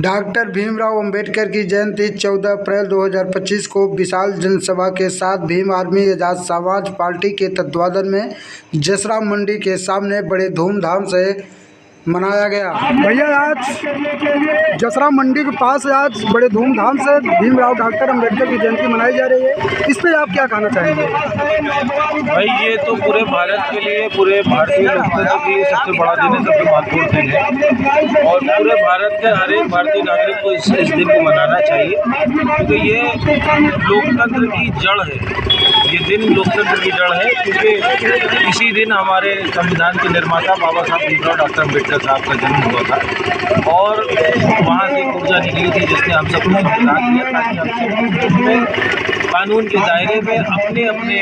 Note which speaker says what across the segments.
Speaker 1: Doctor Bhimrao Ambedkar की जयंती 14 अप्रैल 2025 को विशाल जनसभा के साथ भीम आर्मी आजाद समाज पार्टी के तत्वाधान में जसरा मंडी के सामने बड़े धूमधाम से मनाया गया। भैया, आज जसरा मंडी के पास आज बड़े धूमधाम से भीमराव डॉक्टर अंबेडकर की जयंती मनाई जा रही है, इस पर आप क्या कहना चाहेंगे?
Speaker 2: भाई, ये तो पूरे भारत के लिए, पूरे भारतीय लोकतंत्र के लिए सबसे बड़ा दिन है, सबसे महत्वपूर्ण दिन है और पूरे भारत के हर एक भारतीय नागरिक को इस दिन को मनाना चाहिए, क्योंकि ये लोकतंत्र की जड़ है। ये दिन लोकतंत्र की जड़ है, क्योंकि इसी दिन हमारे संविधान के निर्माता बाबा साहब भीमराव डॉक्टर अंबेडकर साहब का जन्म हुआ था और वहाँ से ऊर्जा निकली थी जिसने हम सबको संविधान दिया, ताकि हम सब कानून के दायरे में अपने अपने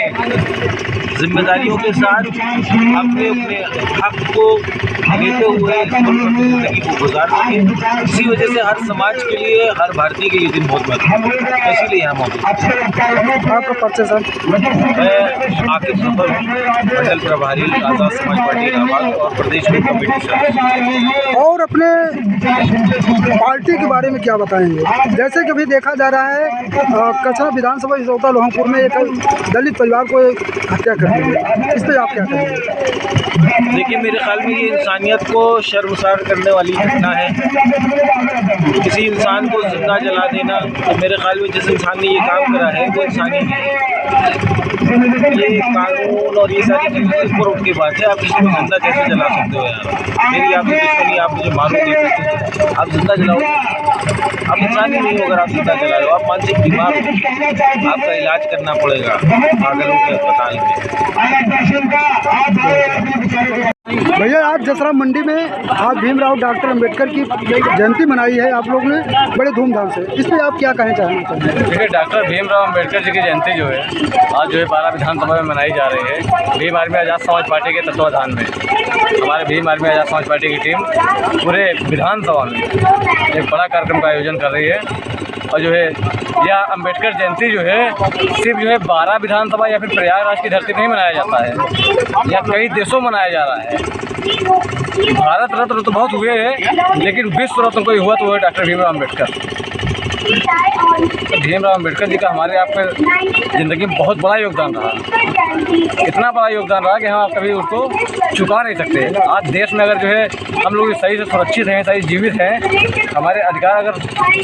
Speaker 2: जिम्मेदारियों के साथ अपने अपने हक को लेते हुए जिंदगी को गुजार सकें। इसी वजह से हर समाज के लिए, हर भारतीय के लिए दिन बहुत महत्वपूर्ण है, इसीलिए यहाँ मौजूद।
Speaker 1: आपका परिचय सर?
Speaker 2: मैं आकिब सफर हूँ, मंडल प्रभारी आजाद समाज पार्टी इलाहाबाद और प्रदेश में कमेटी सदस्य।
Speaker 1: और अपने पार्टी के बारे में क्या बताएंगे? जैसे कि अभी देखा जा रहा है कचरा विधानसभा इसौता लोहमपुर में एक दलित परिवार को हत्या कर दी है, इस पर आप क्या कहेंगे?
Speaker 2: देखिए, मेरे ख्याल में ये इंसानियत को शर्मसार करने वाली घटना है। किसी इंसान को जिंदा जला देना, तो मेरे ख्याल में जिस इंसान ने ये काम करा है वो इंसानी नहीं है। ये कानून और ये सारी चीज़ें ऊपर उठ की बात है। आप किसी को जिंदा कैसे जला सकते हो यार? मेरी आपकी दुश्मनी, आप मुझे मारोगे, आप जिंदा जलाओ? आप इंसान ही नहीं हो अगर आप जिंदा जला रहे हो। आप मानसिक बीमार हो, आपका इलाज करना पड़ेगा पागलों के अस्पताल में।
Speaker 1: भैया, आज जसरा मंडी में आज भीमराव डॉक्टर अंबेडकर की जयंती मनाई है आप लोग ने बड़े धूमधाम से, इस पर आप क्या कहना चाहेंगे?
Speaker 3: देखिए, डॉक्टर भीमराव अंबेडकर जी की जयंती जो है आज जो है 12 विधानसभा में मनाई जा रही है। भीम आर्मी आजाद समाज पार्टी के तत्वाधान में हमारे भीम आर्मी आजाद समाज पार्टी की टीम पूरे विधानसभा में एक बड़ा कार्यक्रम का आयोजन कर रही है और जो है यह अंबेडकर जयंती जो है सिर्फ जो है 12 विधानसभा या फिर प्रयागराज की धरती में नहीं मनाया जाता है, यह कई देशों में मनाया जा रहा है। भारत रत्न तो बहुत हुए हैं, लेकिन विश्व रत्न कोई हुआ तो वो है डॉक्टर भीमराव अम्बेडकर। भीमराव अम्बेडकर जी का हमारे आप में ज़िंदगी में बहुत बड़ा योगदान रहा, इतना बड़ा योगदान रहा कि हम कभी उसको चुका नहीं सकते। आज देश में अगर जो है हम लोग सही से सुरक्षित हैं, सही जीवित हैं, हमारे अधिकार अगर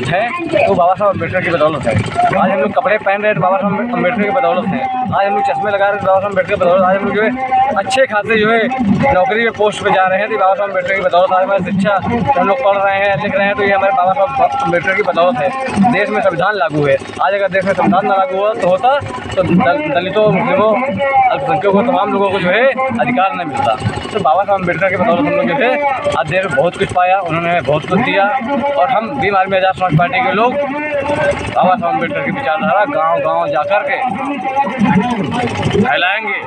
Speaker 3: हैं तो बाबा साहब अम्बेडकर की बदौलत है। आज हम लोग कपड़े पहन रहे हैं बाबा साहब अम्बेडकर की बदौलत है। आज हम लोग चश्मे लगा रहे हैं बाबा साहब अम्बेडकर की बदौलत। आज हम लोग जो है अच्छे खासे जो है नौकरी में पोस्ट पे जा रहे हैं तो बाबा साहब अम्बेडकर की बदौलत। आज हमारी शिक्षा हम लोग पढ़ रहे हैं, लिख रहे हैं तो ये हमारे बाबा साहब अम्बेडकर की बदौलत है। देश में संविधान लागू है। आज अगर देश में संविधान न लागू होता तो दलितों, मुस्लिमों, अल्पसंख्यकों को, तमाम लोगों को जो है अधिकार नहीं मिलता। तो बाबा साहब अम्बेडकर की बदौलत हम लोग जो है आज देश में बहुत कुछ पाया, उन्होंने हमें बहुत कुछ दिया और हम भीम आर्मी आजाद समाज पार्टी के लोग बाबा साहब अम्बेडकर की विचारधारा गाँव-गाँव जाकर के फैलाएंगे,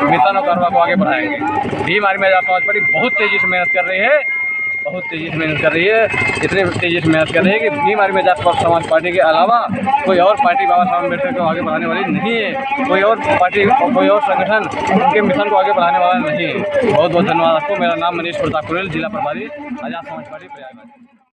Speaker 3: मिशन और करवा को आगे बढ़ाएंगे। भीम आर्मी आजाद समाज पार्टी बहुत तेज़ी से मेहनत कर रही है, बहुत तेज़ी से मेहनत कर रही है, इतनी तेज़ी से मेहनत कर रही है कि भीम आर्मी आजाद समाज पार्टी के अलावा कोई और पार्टी बाबा साहब अम्बेडकर को आगे बढ़ाने वाली नहीं है। कोई और पार्टी, कोई और संगठन उनके मिशन को आगे बढ़ाने वाला नहीं है। बहुत बहुत धन्यवाद आपको। मेरा नाम मनीष प्रताप कुरेल, जिला प्रभारी आजाद समाज पार्टी प्रयागराज।